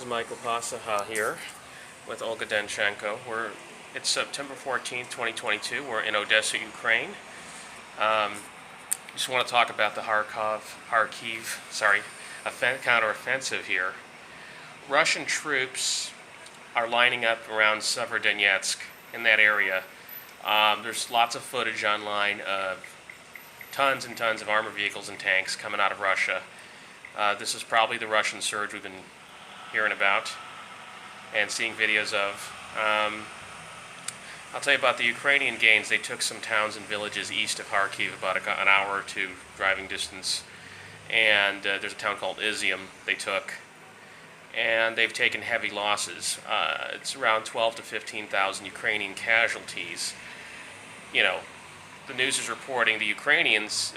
is Michael Pasaha here with Olga Denchenko. It's September 14th, 2022. We're in Odessa, Ukraine. Just want to talk about the Kharkiv counteroffensive here. Russian troops are lining up around Severodonetsk in that area. There's lots of footage online of tons and tons of armored vehicles and tanks coming out of Russia. This is probably the Russian surge we've been hearing about and seeing videos of. I'll tell you about the Ukrainian gains. They took some towns and villages east of Kharkiv, about an hour or two driving distance. And there's a town called Izium they took. And they've taken heavy losses. It's around 12 to 15,000 Ukrainian casualties. You know, the news is reporting the Ukrainians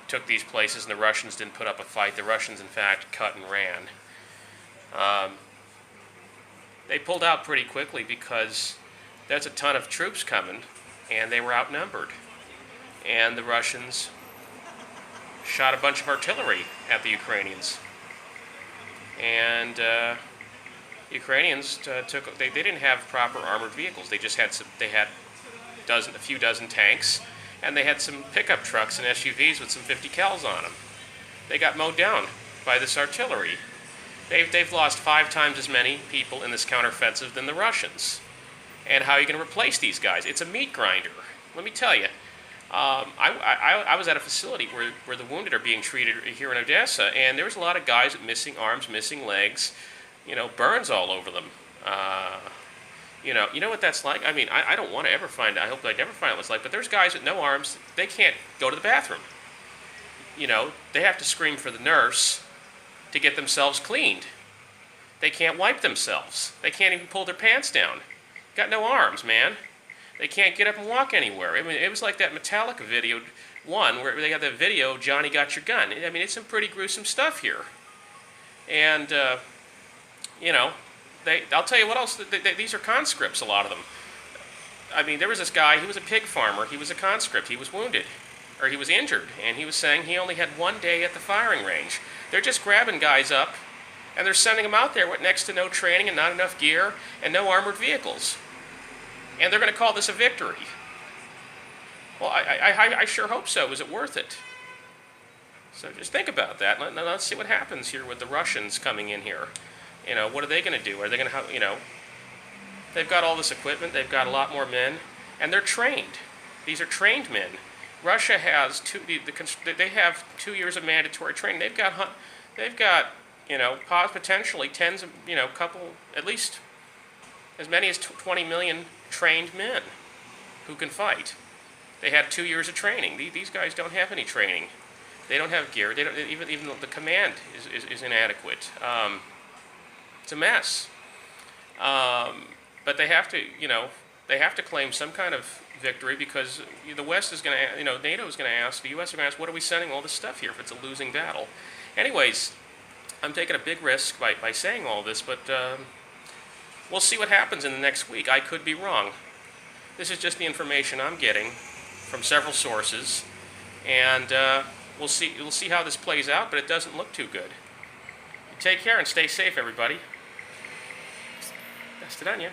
took these places and the Russians didn't put up a fight. The Russians, in fact, cut and ran. They pulled out pretty quickly because there's a ton of troops coming and they were outnumbered. And the Russians shot a bunch of artillery at the Ukrainians. And Ukrainians they didn't have proper armored vehicles. They just had a few dozen tanks, and they had some pickup trucks and SUVs with some 50 cals on them. They got mowed down by this artillery. They've lost 5 times as many people in this counteroffensive than the Russians. And how are you going to replace these guys? It's a meat grinder. Let me tell you. I was at a facility where the wounded are being treated here in Odessa, and there was a lot of guys with missing arms, missing legs, burns all over them. You know what that's like? I mean, I don't want to ever find out. I hope I never find out what it's like, but there's guys with no arms. They can't go to the bathroom. They have to scream for the nurse to get themselves cleaned. They can't wipe themselves. They can't even pull their pants down. Got no arms, man. They can't get up and walk anywhere. I mean, it was like that Metallica video one where they got that video, Johnny Got Your Gun. I mean, it's some pretty gruesome stuff here. And, I'll tell you what else. These are conscripts, a lot of them. I mean, there was this guy, he was a pig farmer. He was a conscript. He was wounded, or he was injured, and he was saying he only had 1 day at the firing range. They're just grabbing guys up, and they're sending them out there with next to no training and not enough gear and no armored vehicles. And they're going to call this a victory. Well, I sure hope so. Is it worth it? So just think about that. Let's see what happens here with the Russians coming in here. What are they going to do? Are they going to, they've got all this equipment. They've got a lot more men, and they're trained. These are trained men. Russia has they have 2 years of mandatory training. They've got potentially tens of, at least as many as 20 million trained men who can fight. They had 2 years of training. These guys don't have any training. They don't have gear. They don't even the command is inadequate. It's a mess. But they have to claim some kind of victory because the West is going to, NATO is going to ask, the U.S. is going to ask, what are we sending all this stuff here if it's a losing battle? Anyways, I'm taking a big risk by saying all this, but we'll see what happens in the next week. I could be wrong. This is just the information I'm getting from several sources, and we'll see how this plays out, but it doesn't look too good. Take care and stay safe, everybody. That's it on you.